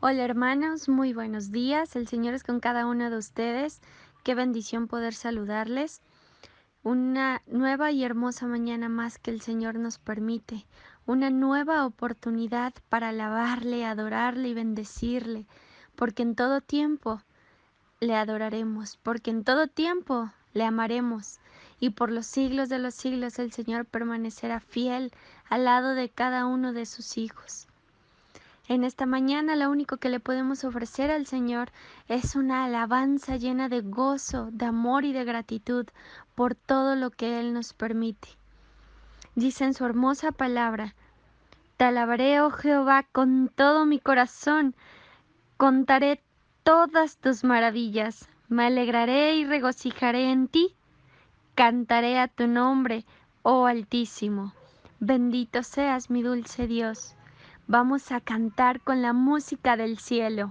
Hola hermanos, muy buenos días. El Señor es con cada uno de ustedes. Qué bendición poder saludarles. Una nueva y hermosa mañana más que el Señor nos permite. Una nueva oportunidad para alabarle, adorarle y bendecirle. Porque en todo tiempo le adoraremos. Porque en todo tiempo le amaremos. Y por los siglos de los siglos el Señor permanecerá fiel al lado de cada uno de sus hijos. En esta mañana lo único que le podemos ofrecer al Señor es una alabanza llena de gozo, de amor y de gratitud por todo lo que Él nos permite. Dice en su hermosa palabra: Te alabaré, oh Jehová, con todo mi corazón, contaré todas tus maravillas, me alegraré y regocijaré en ti, cantaré a tu nombre, oh Altísimo. Bendito seas, mi dulce Dios. Vamos a cantar con la música del cielo.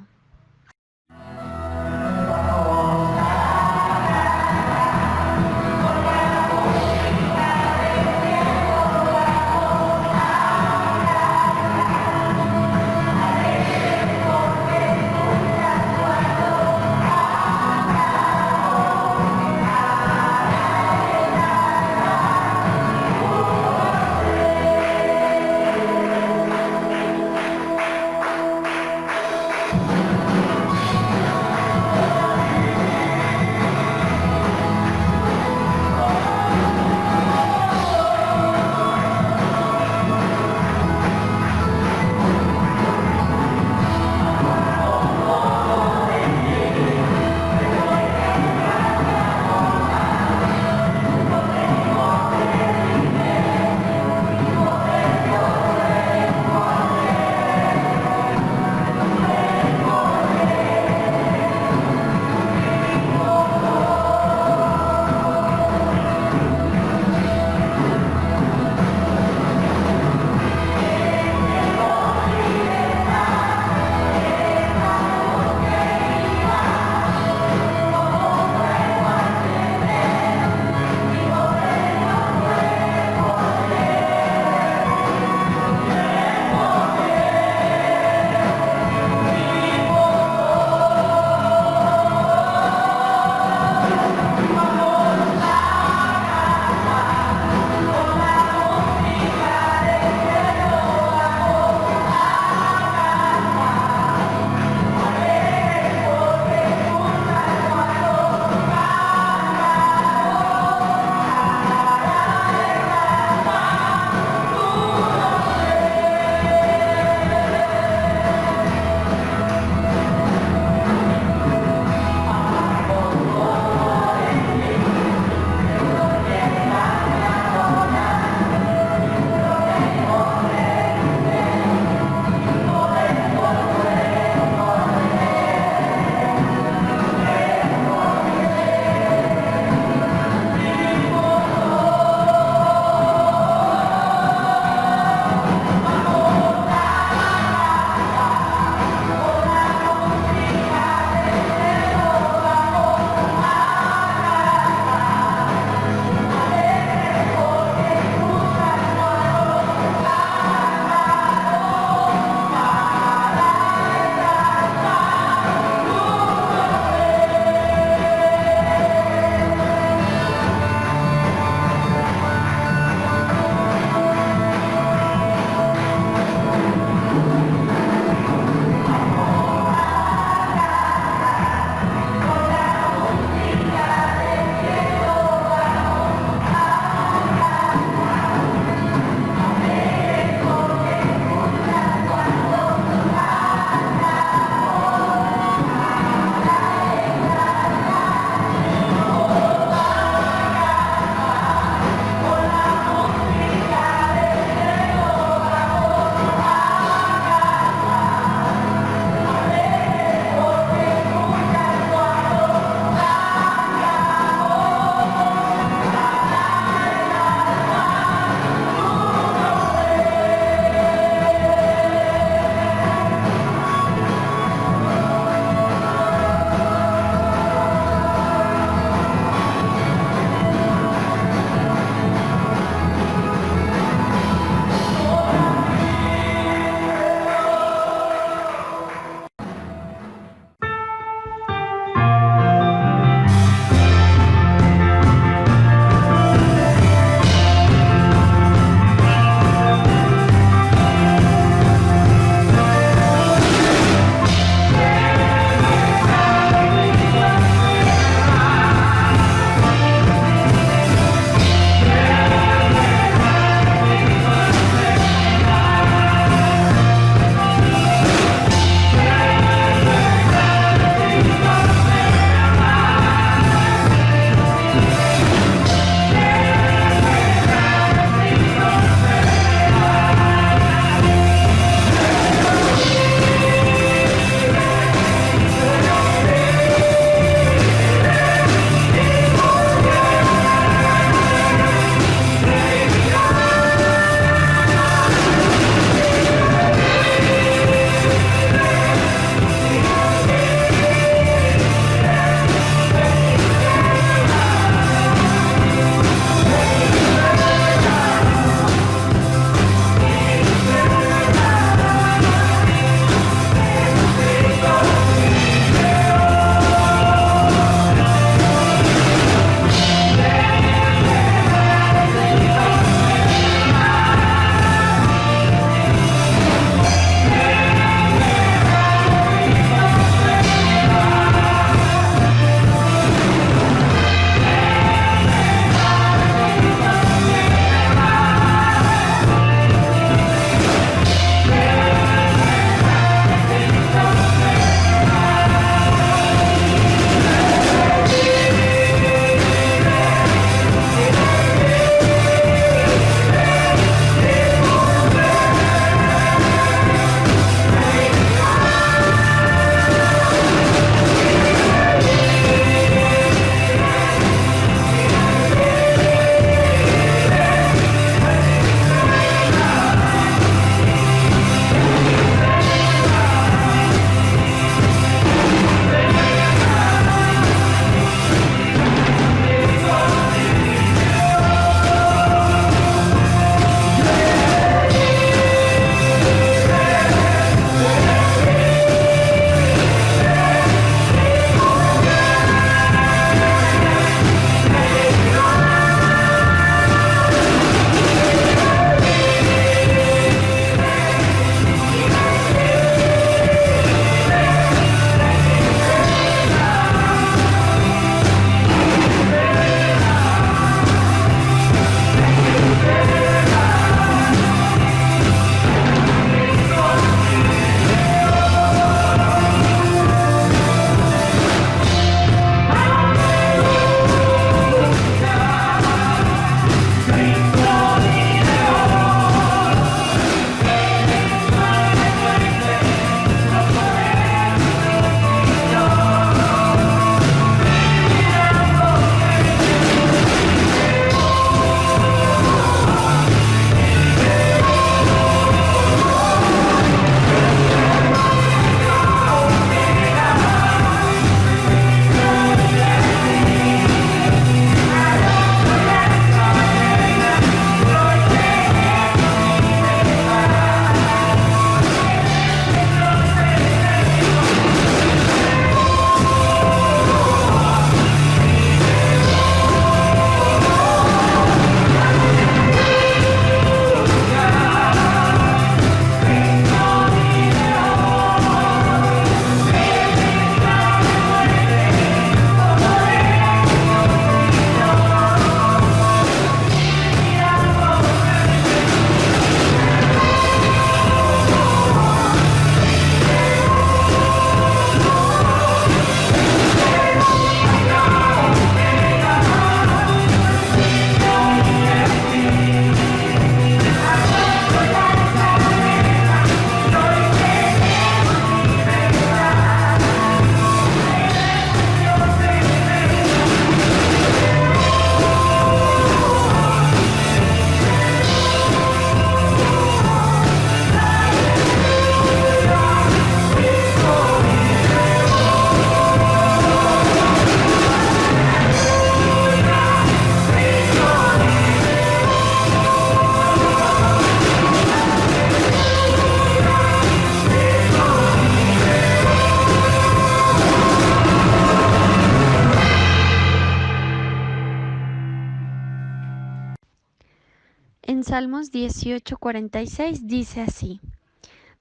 Salmos 18:46 dice así: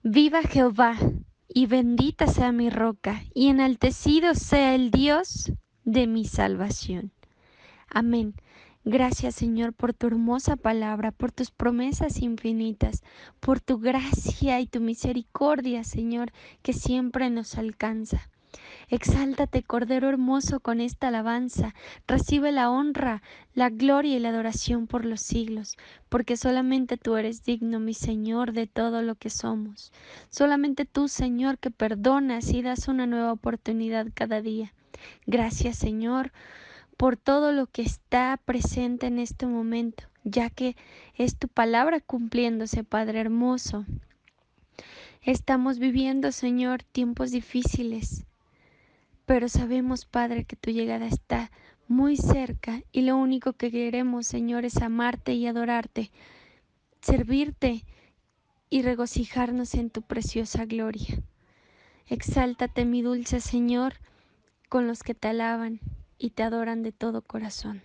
Viva Jehová, y bendita sea mi roca, y enaltecido sea el Dios de mi salvación. Amén. Gracias, Señor, por tu hermosa palabra, por tus promesas infinitas, por tu gracia y tu misericordia, Señor, que siempre nos alcanza. Exáltate, Cordero hermoso, con esta alabanza. Recibe la honra, la gloria y la adoración por los siglos, porque solamente tú eres digno, mi Señor, de todo lo que somos. Solamente tú, Señor, que perdonas y das una nueva oportunidad cada día. Gracias, Señor, por todo lo que está presente en este momento, ya que es tu palabra cumpliéndose, Padre hermoso. Estamos viviendo, Señor, tiempos difíciles, pero sabemos, Padre, que tu llegada está muy cerca y lo único que queremos, Señor, es amarte y adorarte, servirte y regocijarnos en tu preciosa gloria. Exáltate, mi dulce Señor, con los que te alaban y te adoran de todo corazón.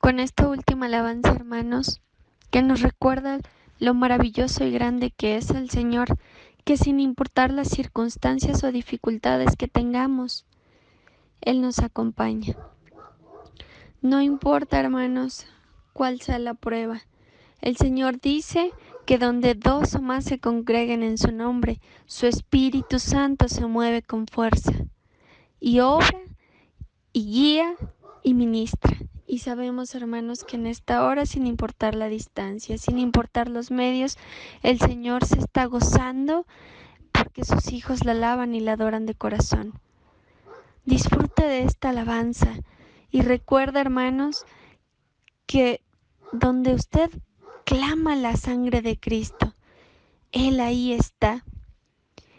Con esta última alabanza, hermanos, que nos recuerda lo maravilloso y grande que es el Señor, que sin importar las circunstancias o dificultades que tengamos, Él nos acompaña. No importa, hermanos, cuál sea la prueba. El Señor dice que donde dos o más se congreguen en su nombre, su Espíritu Santo se mueve con fuerza y obra y guía y ministra. Y sabemos, hermanos, que en esta hora, sin importar la distancia, sin importar los medios, el Señor se está gozando porque sus hijos la alaban y la adoran de corazón. Disfruta de esta alabanza y recuerda, hermanos, que donde usted clama la sangre de Cristo, Él ahí está.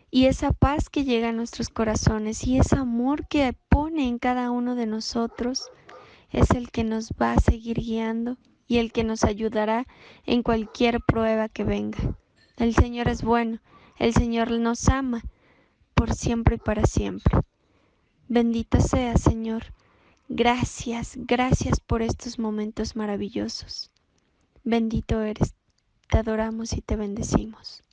Y esa paz que llega a nuestros corazones y ese amor que pone en cada uno de nosotros es el que nos va a seguir guiando y el que nos ayudará en cualquier prueba que venga. El Señor es bueno, el Señor nos ama por siempre y para siempre. Bendito sea, Señor. Gracias, gracias por estos momentos maravillosos. Bendito eres, te adoramos y te bendecimos.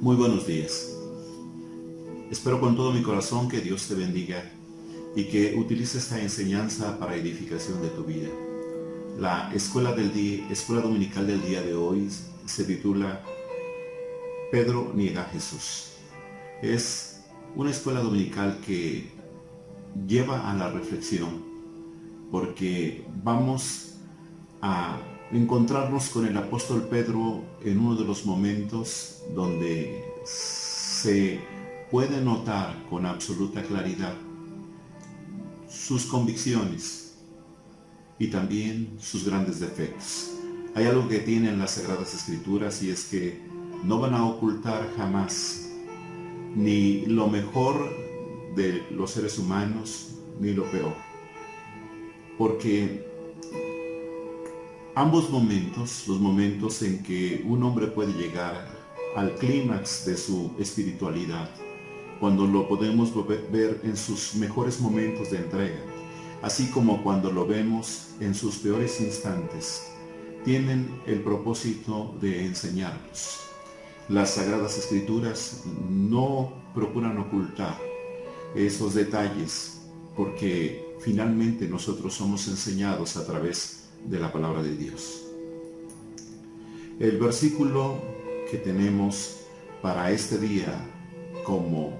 Muy buenos días. Espero con todo mi corazón que Dios te bendiga y que utilice esta enseñanza para edificación de tu vida. La escuela dominical del día de hoy se titula Pedro niega a Jesús. Es una escuela dominical que lleva a la reflexión porque vamos a encontrarnos con el apóstol Pedro en uno de los momentos donde se puede notar con absoluta claridad sus convicciones y también sus grandes defectos. Hay algo que tienen las Sagradas Escrituras y es que no van a ocultar jamás ni lo mejor de los seres humanos ni lo peor, porque ambos momentos, los momentos en que un hombre puede llegar al clímax de su espiritualidad, cuando lo podemos ver en sus mejores momentos de entrega, así como cuando lo vemos en sus peores instantes, tienen el propósito de enseñarnos. Las Sagradas Escrituras no procuran ocultar esos detalles, porque finalmente nosotros somos enseñados a través de la palabra de Dios. El versículo que tenemos para este día como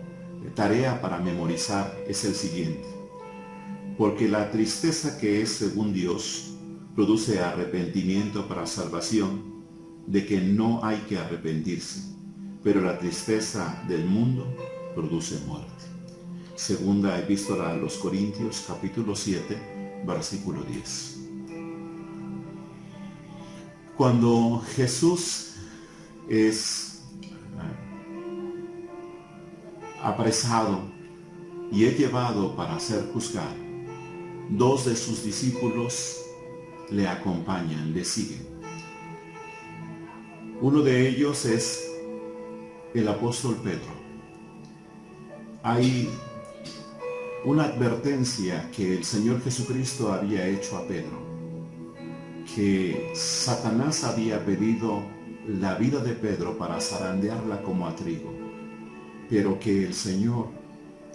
tarea para memorizar es el siguiente: porque la tristeza que es según Dios produce arrepentimiento para salvación, de que no hay que arrepentirse, pero la tristeza del mundo produce muerte. Segunda Epístola a los Corintios, capítulo 7, versículo 10. Cuando Jesús es apresado y es llevado para ser juzgado, dos de sus discípulos le acompañan, le siguen. Uno de ellos es el apóstol Pedro. Hay una advertencia que el Señor Jesucristo había hecho a Pedro, que Satanás había pedido la vida de Pedro para zarandearla como a trigo, pero que el Señor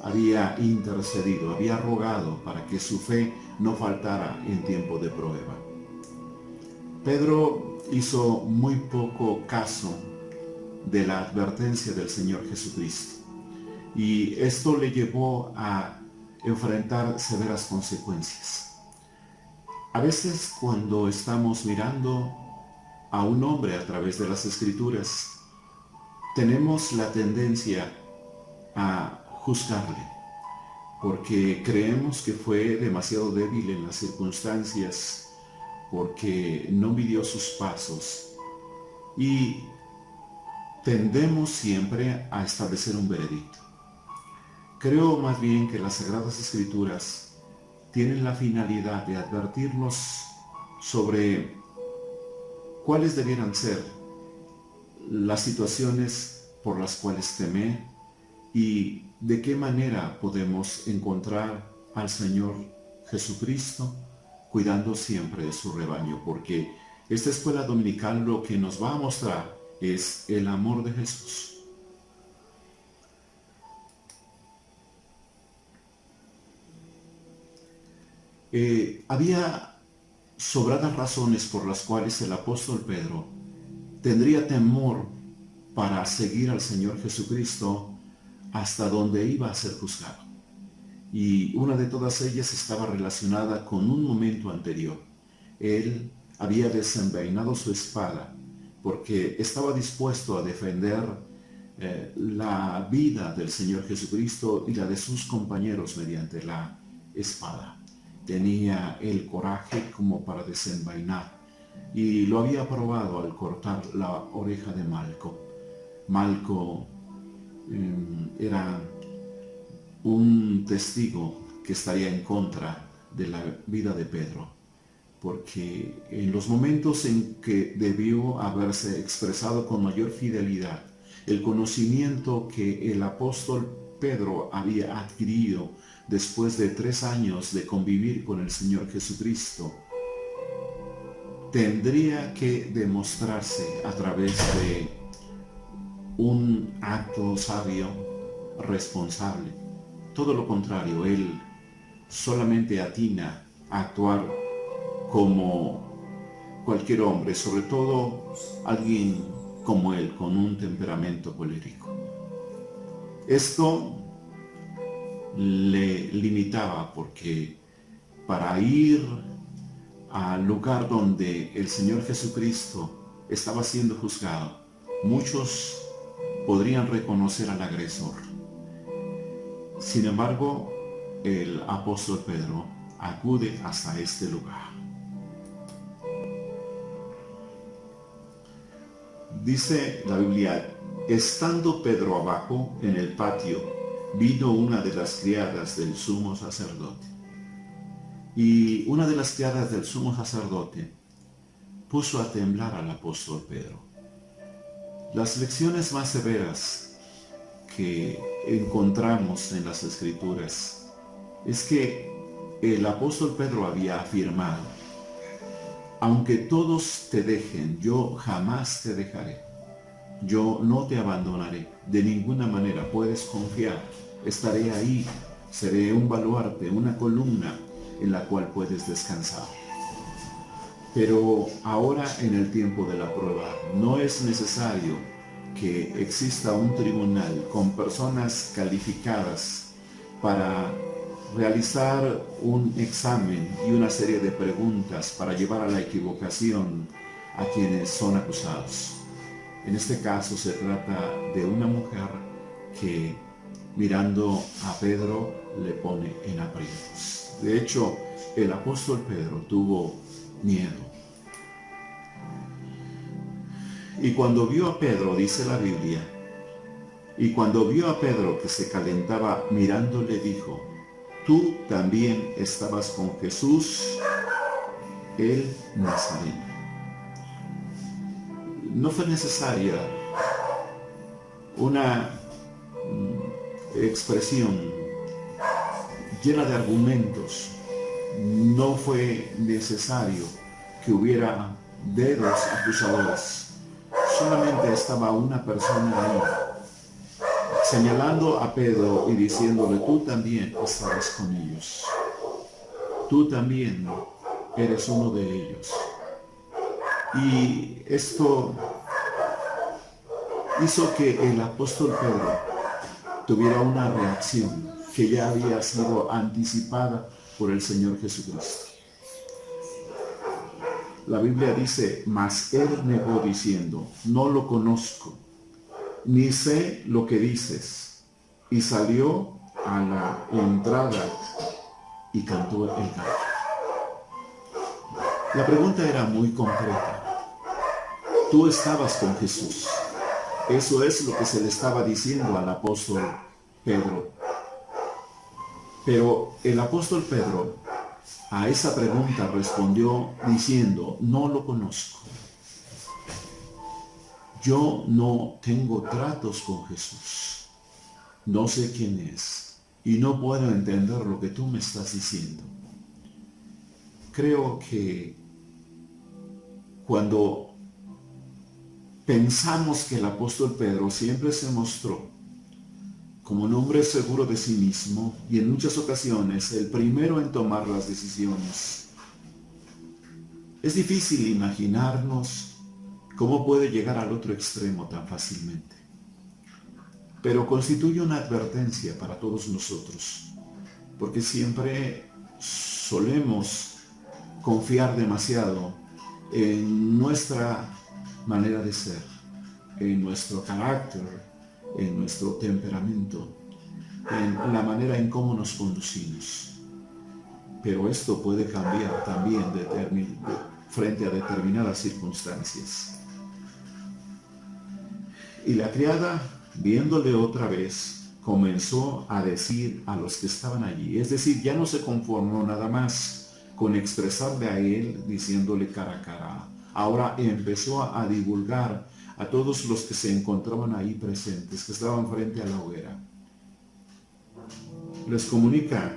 había intercedido, había rogado para que su fe no faltara en tiempo de prueba. Pedro hizo muy poco caso de la advertencia del Señor Jesucristo, y esto le llevó a enfrentar severas consecuencias. A veces cuando estamos mirando a un hombre a través de las Escrituras, tenemos la tendencia a juzgarle, porque creemos que fue demasiado débil en las circunstancias, porque no midió sus pasos, y tendemos siempre a establecer un veredicto. Creo más bien que las Sagradas Escrituras tienen la finalidad de advertirnos sobre cuáles debieran ser las situaciones por las cuales temer y de qué manera podemos encontrar al Señor Jesucristo cuidando siempre de su rebaño, porque esta escuela dominical lo que nos va a mostrar es el amor de Jesús. Había sobradas razones por las cuales el apóstol Pedro tendría temor para seguir al Señor Jesucristo hasta donde iba a ser juzgado. Y una de todas ellas estaba relacionada con un momento anterior. Él había desenvainado su espada porque estaba dispuesto a defender la vida del Señor Jesucristo y la de sus compañeros mediante la espada. Tenía el coraje como para desenvainar, y lo había probado al cortar la oreja de Malco. Malco era un testigo que estaría en contra de la vida de Pedro, porque en los momentos en que debió haberse expresado con mayor fidelidad el conocimiento que el apóstol Pedro había adquirido después de 3 años de convivir con el Señor Jesucristo, tendría que demostrarse a través de un acto sabio, responsable. Todo lo contrario, él solamente atina a actuar como cualquier hombre, sobre todo alguien como él, con un temperamento colérico. Esto le limitaba porque para ir al lugar donde el Señor Jesucristo estaba siendo juzgado, muchos podrían reconocer al agresor. Sin embargo, el apóstol Pedro acude hasta este lugar. Dice la Biblia, estando Pedro abajo en el patio, vino una de las criadas del sumo sacerdote. Y una de las criadas del sumo sacerdote puso a temblar al apóstol Pedro. Las lecciones más severas que encontramos en las Escrituras es que el apóstol Pedro había afirmado: aunque todos te dejen, yo jamás te dejaré. Yo no te abandonaré. De ninguna manera puedes confiar. Estaré ahí. Seré un baluarte, una columna en la cual puedes descansar. Pero ahora, en el tiempo de la prueba, no es necesario que exista un tribunal con personas calificadas para realizar un examen y una serie de preguntas para llevar a la equivocación a quienes son acusados. En este caso se trata de una mujer que, mirando a Pedro, le pone en aprietos. De hecho, el apóstol Pedro tuvo miedo. Y cuando vio a Pedro, dice la Biblia, y cuando vio a Pedro que se calentaba mirándole, dijo: tú también estabas con Jesús, el Nazareno. No fue necesaria una expresión llena de argumentos. No fue necesario que hubiera dedos acusadores. Solamente estaba una persona ahí, señalando a Pedro y diciéndole: tú también estabas con ellos. Tú también eres uno de ellos. Y esto hizo que el apóstol Pedro tuviera una reacción que ya había sido anticipada por el Señor Jesucristo. La Biblia dice: mas él negó diciendo: no lo conozco, ni sé lo que dices. Y salió a la entrada y cantó el gallo. La pregunta era muy concreta. Tú estabas con Jesús. Eso es lo que se le estaba diciendo al apóstol Pedro. Pero el apóstol Pedro a esa pregunta respondió diciendo: no lo conozco. Yo no tengo tratos con Jesús. No sé quién es y no puedo entender lo que tú me estás diciendo. Creo que cuando pensamos que el apóstol Pedro siempre se mostró como un hombre seguro de sí mismo y en muchas ocasiones el primero en tomar las decisiones, es difícil imaginarnos cómo puede llegar al otro extremo tan fácilmente. Pero constituye una advertencia para todos nosotros, porque siempre solemos confiar demasiado en nuestra manera de ser, en nuestro carácter, en nuestro temperamento, en la manera en cómo nos conducimos. Pero esto puede cambiar también frente a determinadas circunstancias. Y la criada, viéndole otra vez, comenzó a decir a los que estaban allí, es decir, ya no se conformó nada más con expresarle a él diciéndole cara a cara. Ahora empezó a divulgar a todos los que se encontraban ahí presentes, que estaban frente a la hoguera. Les comunica: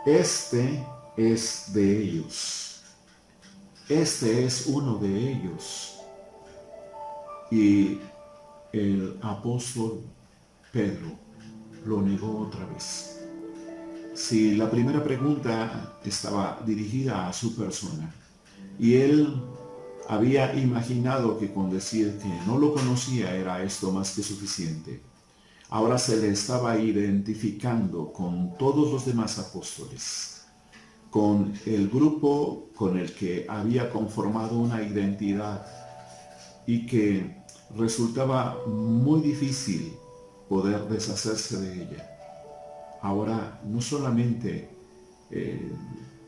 este es de ellos. Este es uno de ellos. Y el apóstol Pedro lo negó otra vez. Si la primera pregunta estaba dirigida a su persona y él había imaginado que con decir que no lo conocía era esto más que suficiente, ahora se le estaba identificando con todos los demás apóstoles, con el grupo con el que había conformado una identidad y que resultaba muy difícil poder deshacerse de ella. Ahora no solamente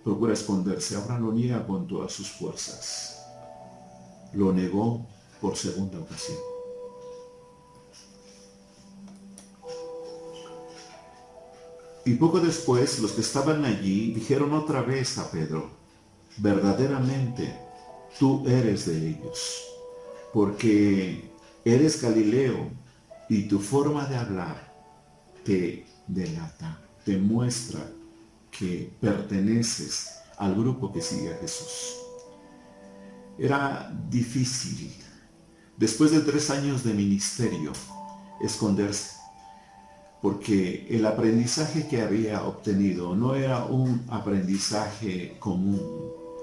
procura esconderse, ahora lo niega con todas sus fuerzas. Lo negó por segunda ocasión. Y poco después los que estaban allí dijeron otra vez a Pedro: verdaderamente tú eres de ellos, porque eres Galileo y tu forma de hablar te delata, te muestra que perteneces al grupo que sigue a Jesús. Era difícil, después de 3 años de ministerio, esconderse, porque el aprendizaje que había obtenido no era un aprendizaje común.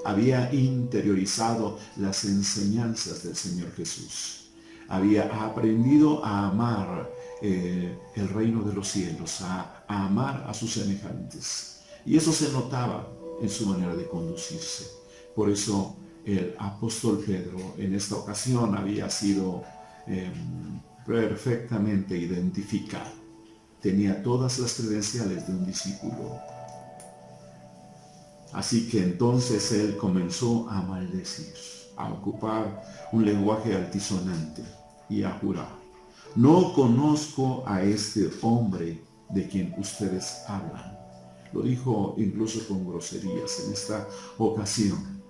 Había interiorizado las enseñanzas del Señor Jesús. Había aprendido a amar el reino de los cielos, a amar a sus semejantes. Y eso se notaba en su manera de conducirse. Por eso el apóstol Pedro en esta ocasión había sido perfectamente identificado. Tenía todas las credenciales de un discípulo. Así que entonces él comenzó a maldecir, a ocupar un lenguaje altisonante y a jurar: no conozco a este hombre de quien ustedes hablan. Lo dijo incluso con groserías en esta ocasión.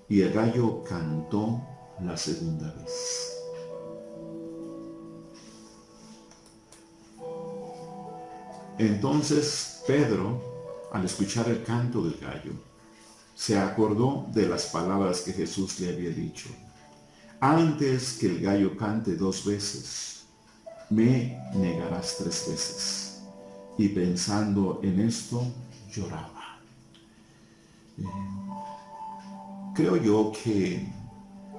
Y el gallo cantó la segunda vez. Entonces Pedro, al escuchar el canto del gallo, se acordó de las palabras que Jesús le había dicho: antes que el gallo cante 2 veces, me negarás 3 veces. Y pensando en esto, lloraba. Creo yo que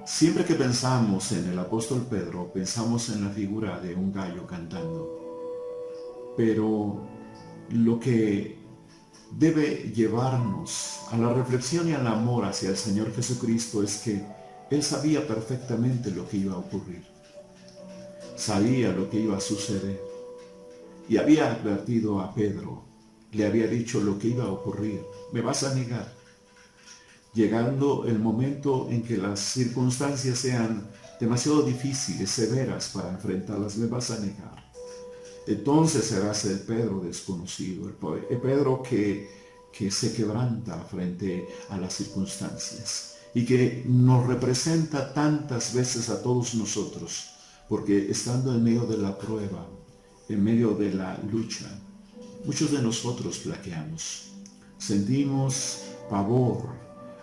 siempre que pensamos en el apóstol Pedro, pensamos en la figura de un gallo cantando. Pero lo que debe llevarnos a la reflexión y al amor hacia el Señor Jesucristo es que Él sabía perfectamente lo que iba a ocurrir. Sabía lo que iba a suceder. Y había advertido a Pedro, le había dicho lo que iba a ocurrir: me vas a negar. Llegando el momento en que las circunstancias sean demasiado difíciles, severas para enfrentarlas, me vas a negar. Entonces serás el Pedro desconocido, el Pedro que se quebranta frente a las circunstancias y que nos representa tantas veces a todos nosotros, porque estando en medio de la prueba, en medio de la lucha, muchos de nosotros flaqueamos, sentimos pavor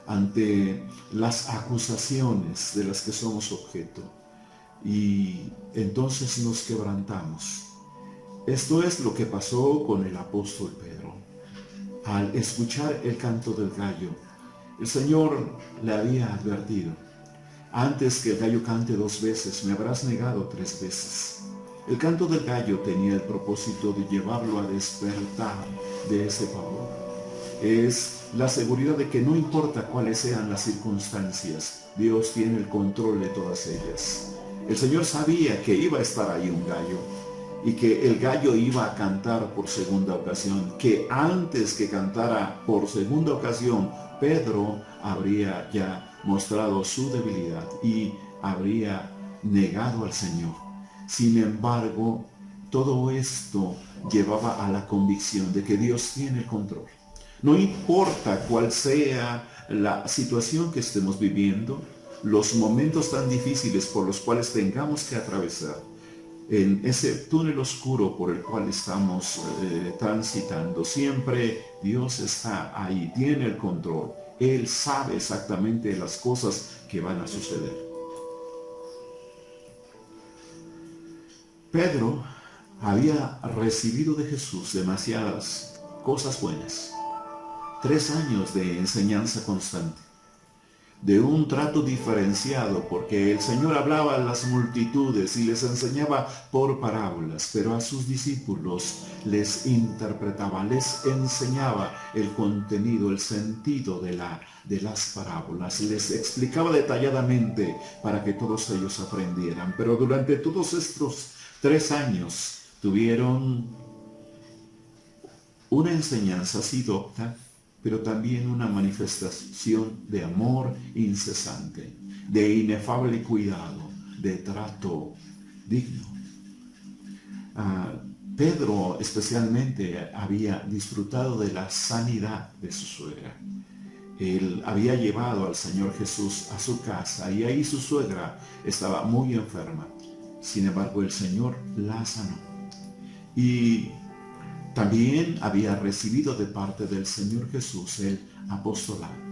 ante las acusaciones de las que somos objeto y entonces nos quebrantamos. Esto es lo que pasó con el apóstol Pedro. Al escuchar el canto del gallo, el Señor le había advertido: antes que el gallo cante 2 veces, me habrás negado 3 veces. El canto del gallo tenía el propósito de llevarlo a despertar de ese pavor. Es la seguridad de que no importa cuáles sean las circunstancias, Dios tiene el control de todas ellas. El Señor sabía que iba a estar ahí un gallo, y que el gallo iba a cantar por segunda ocasión, que antes que cantara por segunda ocasión, Pedro habría ya mostrado su debilidad y habría negado al Señor. Sin embargo, todo esto llevaba a la convicción de que Dios tiene el control. No importa cuál sea la situación que estemos viviendo, los momentos tan difíciles por los cuales tengamos que atravesar, en ese túnel oscuro por el cual estamos transitando, siempre Dios está ahí, tiene el control. Él sabe exactamente las cosas que van a suceder. Pedro había recibido de Jesús demasiadas cosas buenas. 3 años de enseñanza constante, de un trato diferenciado, porque el Señor hablaba a las multitudes y les enseñaba por parábolas, pero a sus discípulos les interpretaba, les enseñaba el contenido, el sentido de las parábolas, les explicaba detalladamente para que todos ellos aprendieran. Pero durante todos estos 3 años tuvieron una enseñanza así docta, pero también una manifestación de amor incesante, de inefable cuidado, de trato digno. Pedro especialmente había disfrutado de la sanidad de su suegra. Él había llevado al Señor Jesús a su casa y ahí su suegra estaba muy enferma. Sin embargo, el Señor la sanó. Y también había recibido de parte del Señor Jesús el apostolado.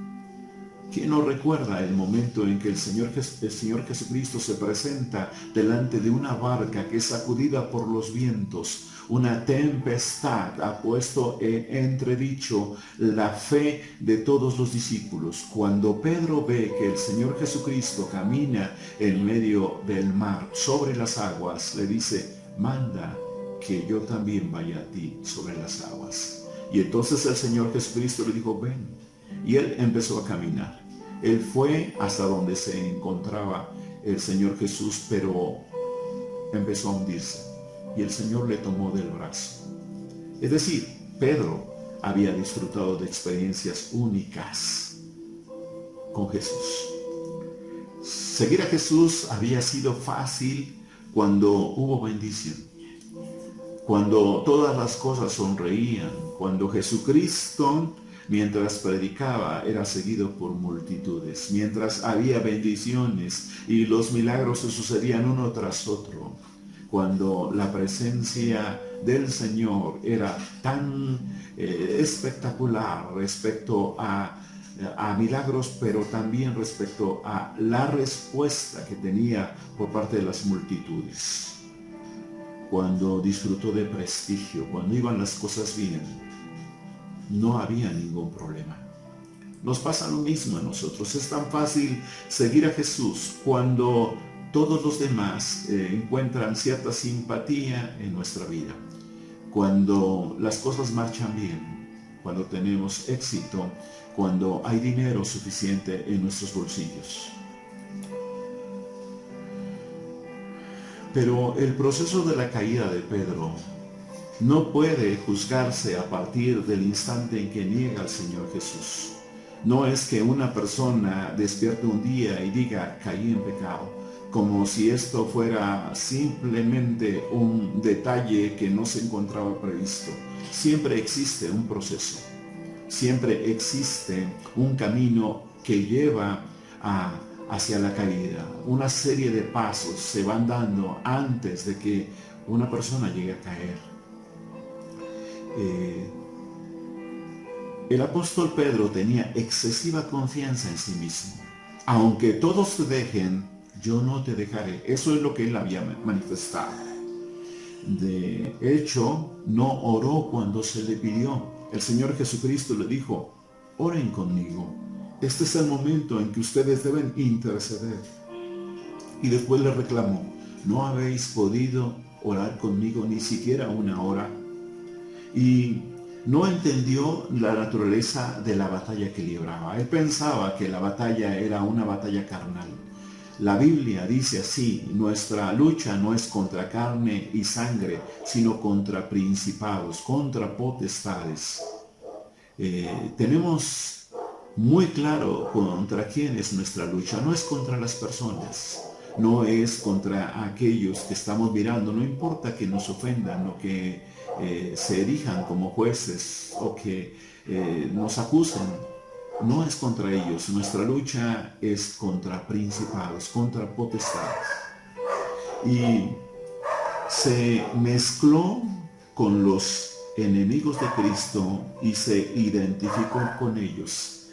¿Quién no recuerda el momento en que el Señor Jesucristo se presenta delante de una barca que es sacudida por los vientos? Una tempestad ha puesto en entredicho la fe de todos los discípulos. Cuando Pedro ve que el Señor Jesucristo camina en medio del mar, sobre las aguas, le dice: manda que yo también vaya a ti sobre las aguas. Y entonces el Señor Jesucristo le dijo: ven. Y él empezó a caminar. Él fue hasta donde se encontraba el Señor Jesús, pero empezó a hundirse. Y el Señor le tomó del brazo. Es decir, Pedro había disfrutado de experiencias únicas con Jesús. Seguir a Jesús había sido fácil cuando hubo bendición, cuando todas las cosas sonreían, cuando Jesucristo, mientras predicaba, era seguido por multitudes, mientras había bendiciones y los milagros se sucedían uno tras otro, cuando la presencia del Señor era tan espectacular respecto a milagros, pero también respecto a la respuesta que tenía por parte de las multitudes. Cuando disfrutó de prestigio, cuando iban las cosas bien, no había ningún problema. Nos pasa lo mismo a nosotros. Es tan fácil seguir a Jesús cuando todos los demás encuentran cierta simpatía en nuestra vida, cuando las cosas marchan bien, cuando tenemos éxito, cuando hay dinero suficiente en nuestros bolsillos. Pero el proceso de la caída de Pedro no puede juzgarse a partir del instante en que niega al Señor Jesús. No es que una persona despierte un día y diga: caí en pecado, como si esto fuera simplemente un detalle que no se encontraba previsto. Siempre existe un proceso, siempre existe un camino que lleva hacia la caída. Una serie de pasos se van dando antes de que una persona llegue a caer. El apóstol Pedro tenía excesiva confianza en sí mismo. Aunque todos te dejen, yo no te dejaré. Eso es lo que él había manifestado. De hecho, no oró cuando se le pidió. El Señor Jesucristo le dijo: oren conmigo. Este es el momento en que ustedes deben interceder. Y después le reclamó: ¿no habéis podido orar conmigo ni siquiera una hora? Y no entendió la naturaleza de la batalla que libraba. Él pensaba que la batalla era una batalla carnal. La Biblia dice así: nuestra lucha no es contra carne y sangre, sino contra principados, contra potestades. Tenemos muy claro contra quién es nuestra lucha. No es contra las personas, no es contra aquellos que estamos mirando, no importa que nos ofendan o que se erijan como jueces o que nos acusen. No es contra ellos. Nuestra lucha es contra principados, contra potestades. Y se mezcló con los enemigos de Cristo y se identificó con ellos.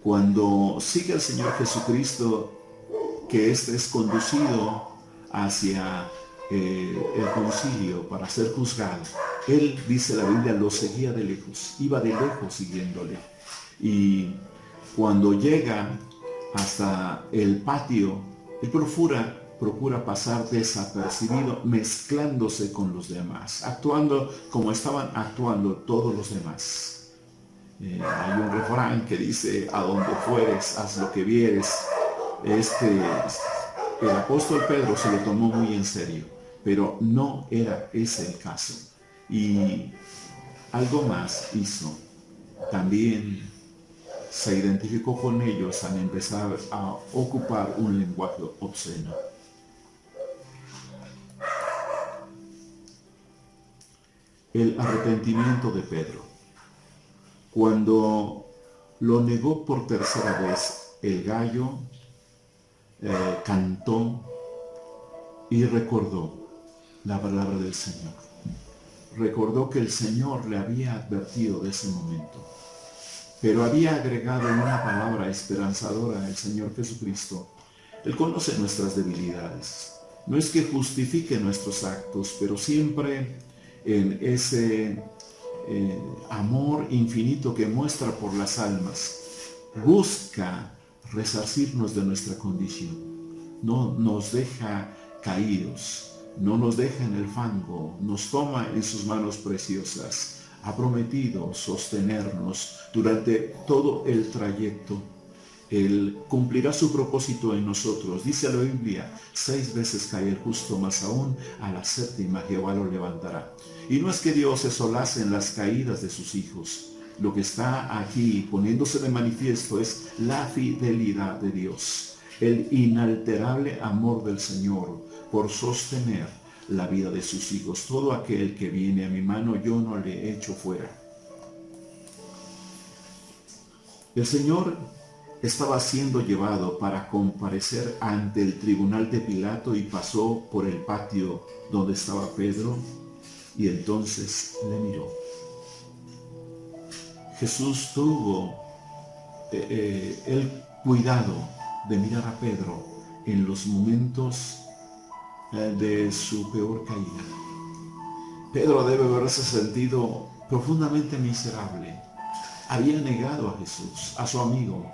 Cuando sigue al Señor Jesucristo, que éste es conducido hacia el concilio para ser juzgado, él, dice la Biblia, lo seguía de lejos, iba de lejos siguiéndole. Y cuando llega hasta el patio, él procura pasar desapercibido, mezclándose con los demás, actuando como estaban actuando todos los demás. Hay un refrán que dice: a donde fueres, haz lo que vieres. El apóstol Pedro se lo tomó muy en serio, pero no era ese el caso. Y algo más hizo. También se identificó con ellos al empezar a ocupar un lenguaje obsceno. El arrepentimiento de Pedro. Cuando lo negó por tercera vez, el gallo cantó y recordó la palabra del Señor. Recordó que el Señor le había advertido de ese momento, pero había agregado una palabra esperanzadora al Señor Jesucristo. Él conoce nuestras debilidades. No es que justifique nuestros actos, pero siempre en ese amor infinito que muestra por las almas, busca resarcirnos de nuestra condición. No nos deja caídos, no nos deja en el fango, nos toma en sus manos preciosas. Ha prometido sostenernos durante todo el trayecto. Él cumplirá su propósito en nosotros. Dice la Biblia: 6 veces cae el justo, mas aún a la séptima Jehová lo levantará. Y no es que Dios se solace en las caídas de sus hijos. Lo que está aquí poniéndose de manifiesto es la fidelidad de Dios, el inalterable amor del Señor por sostener la vida de sus hijos. Todo aquel que viene a mi mano, yo no le echo fuera. El Señor estaba siendo llevado para comparecer ante el tribunal de Pilato y pasó por el patio donde estaba Pedro y entonces le miró. Jesús tuvo el cuidado de mirar a Pedro en los momentos de su peor caída. Pedro debe haberse sentido profundamente miserable. Había negado a Jesús, a su amigo.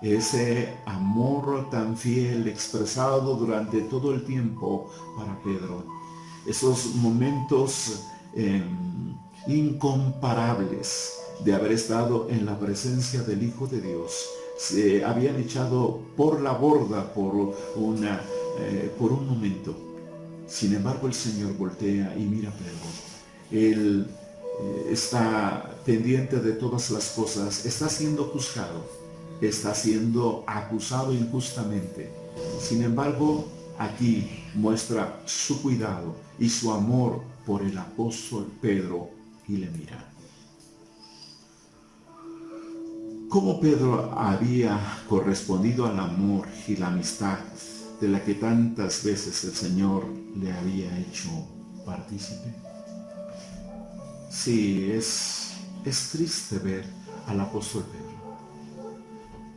Ese amor tan fiel expresado durante todo el tiempo para Pedro. Esos momentos incomparables de haber estado en la presencia del Hijo de Dios. Se habían echado por la borda por un momento. Sin embargo, el Señor voltea y mira a Pedro. Él está pendiente de todas las cosas, está siendo juzgado, está siendo acusado injustamente. Sin embargo, aquí muestra su cuidado y su amor por el apóstol Pedro y le mira. ¿Cómo Pedro había correspondido al amor y la amistad de la que tantas veces el Señor le había hecho partícipe? Sí, es triste ver al apóstol Pedro,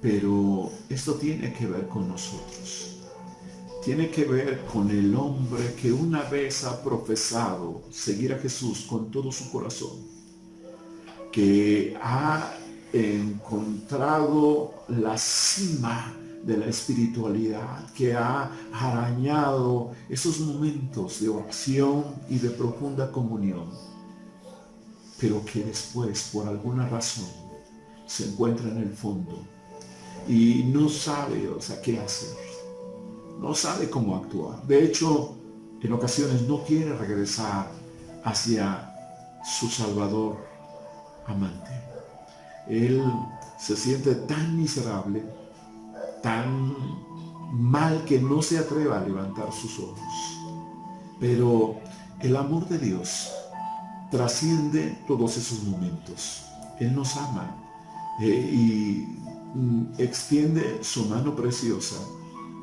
pero esto tiene que ver con nosotros. Tiene que ver con el hombre que una vez ha profesado seguir a Jesús con todo su corazón, que ha encontrado la cima de la espiritualidad, que ha arañado esos momentos de oración y de profunda comunión, pero que después, por alguna razón, se encuentra en el fondo y no sabe, qué hacer, no sabe cómo actuar. De hecho, en ocasiones no quiere regresar hacia su Salvador amante. Él se siente tan miserable, tan mal, que no se atreve a levantar sus ojos. Pero el amor de Dios trasciende todos esos momentos. Él nos ama y extiende su mano preciosa,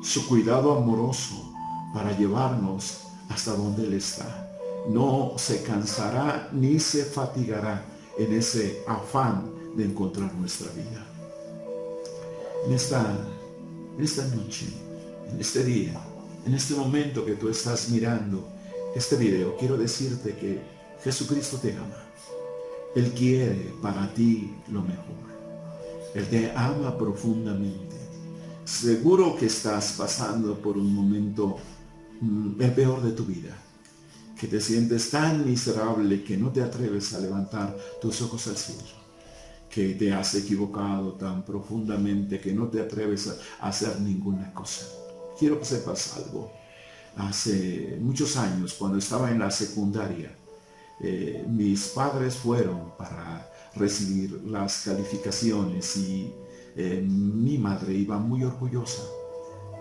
su cuidado amoroso para llevarnos hasta donde Él está. No se cansará ni se fatigará en ese afán de encontrar nuestra vida. En esta noche, en este día, en este momento que tú estás mirando este video, quiero decirte que Jesucristo te ama. Él quiere para ti lo mejor. Él te ama profundamente. Seguro que estás pasando por un momento, el peor de tu vida, que te sientes tan miserable que no te atreves a levantar tus ojos al cielo, que te has equivocado tan profundamente que no te atreves a hacer ninguna cosa. Quiero que sepas algo. Hace muchos años, cuando estaba en la secundaria, mis padres fueron para recibir las calificaciones y mi madre iba muy orgullosa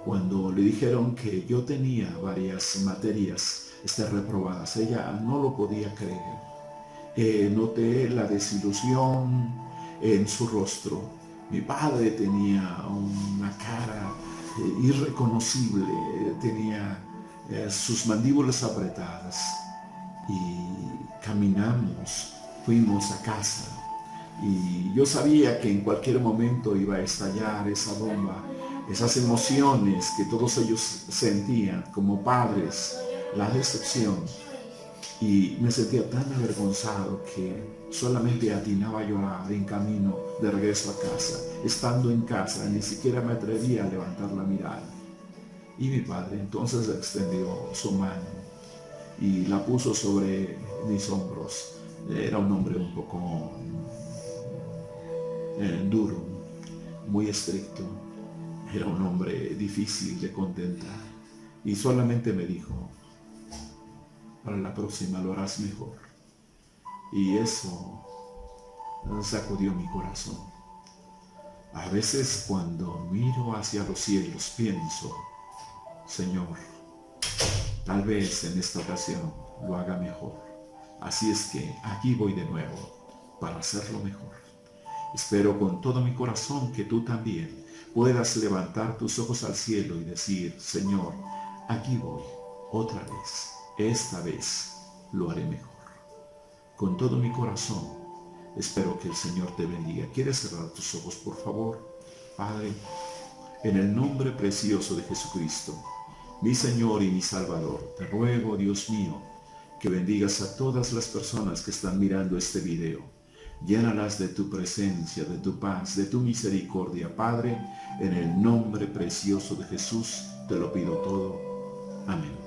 cuando le dijeron que yo tenía varias materias reprobadas. Ella no lo podía creer. Noté la desilusión en su rostro. Mi padre tenía una cara irreconocible, tenía sus mandíbulas apretadas, y caminamos, fuimos a casa, y yo sabía que en cualquier momento iba a estallar esa bomba, esas emociones que todos ellos sentían como padres, la decepción. Y me sentía tan avergonzado que solamente atinaba a llorar en camino de regreso a casa. Estando en casa, ni siquiera me atrevía a levantar la mirada. Y mi padre entonces extendió su mano y la puso sobre mis hombros. Era un hombre un poco duro, muy estricto. Era un hombre difícil de contentar. Y solamente me dijo: para la próxima lo harás mejor. Y eso sacudió mi corazón. A veces cuando miro hacia los cielos pienso: Señor, tal vez en esta ocasión lo haga mejor. Así es que aquí voy de nuevo para hacerlo mejor. Espero con todo mi corazón que tú también puedas levantar tus ojos al cielo y decir: Señor, aquí voy otra vez. Esta vez lo haré mejor. Con todo mi corazón, espero que el Señor te bendiga. ¿Quieres cerrar tus ojos, por favor? Padre, en el nombre precioso de Jesucristo, mi Señor y mi Salvador, te ruego, Dios mío, que bendigas a todas las personas que están mirando este video. Llénalas de tu presencia, de tu paz, de tu misericordia. Padre, en el nombre precioso de Jesús, te lo pido todo. Amén.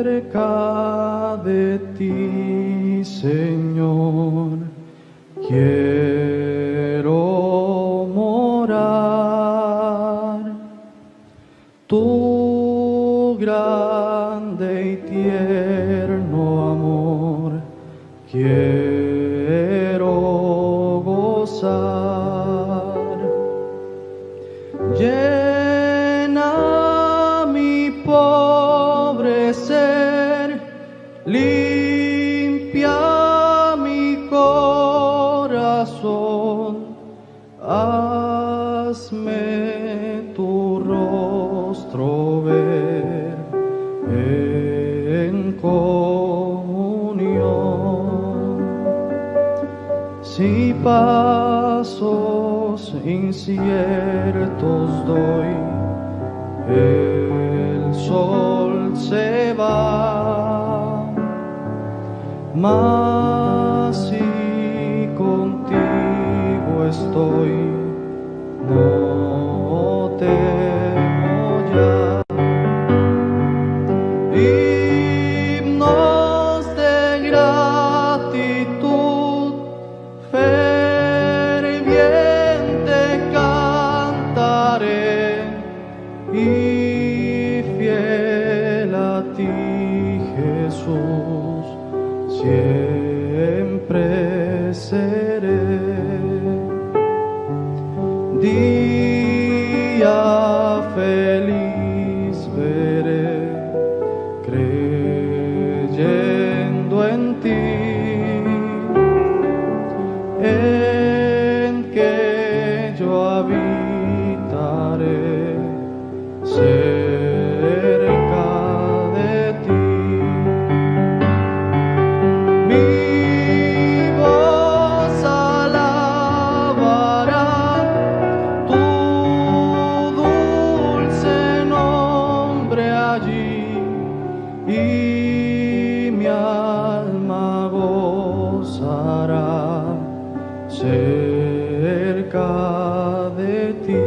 Cerca de ti, Señor, quiero morar. Tu grande y tierno amor quiero gozar. Llena mi pobre ser, limpia mi corazón, hazme tu rostro ver en comunión. Si pasos inciertos doy, el sol se va, mas si contigo estoy, no temo ya. Himnos de gratitud ferviente cantaré, y fiel a ti, Jesús, siempre seré. Día feliz veré, creyendo en ti. cerca de ti.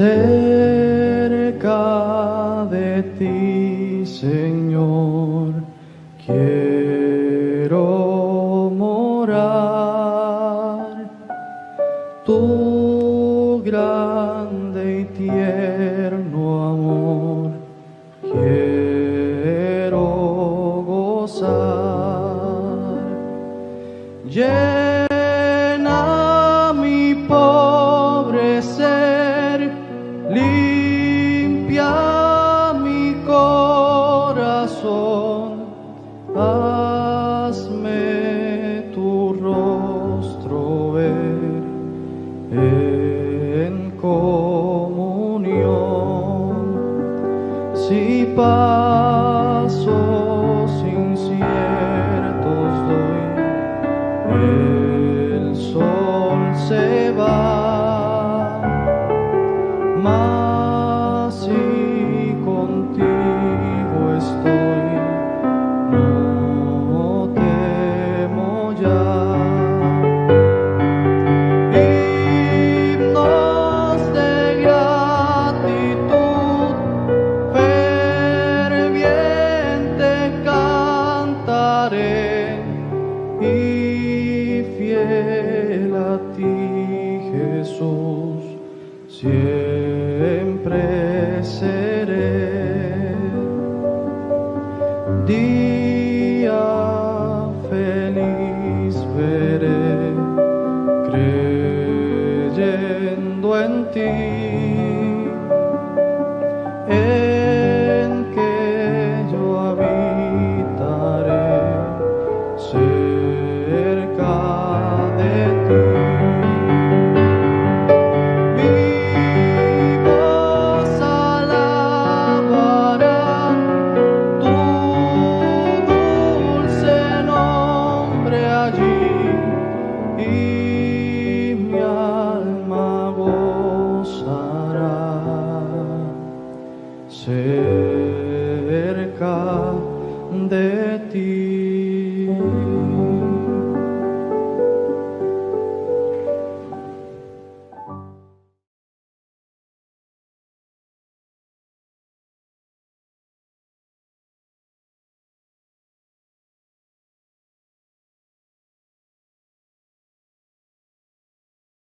Cerca de ti, Señor, quiero morar. Tu grande y tierno amor quiero gozar. Llena mi pobre ser, limpia mi corazón, hazme tu rostro ver en comunión. Si pasos inciertos doy, el sol se va. Mas si contigo estoy, no temo ya. Himnos de gratitud ferviente cantaré, y fiel a ti, Jesús, siempre seré. Día feliz veré, creyendo en ti.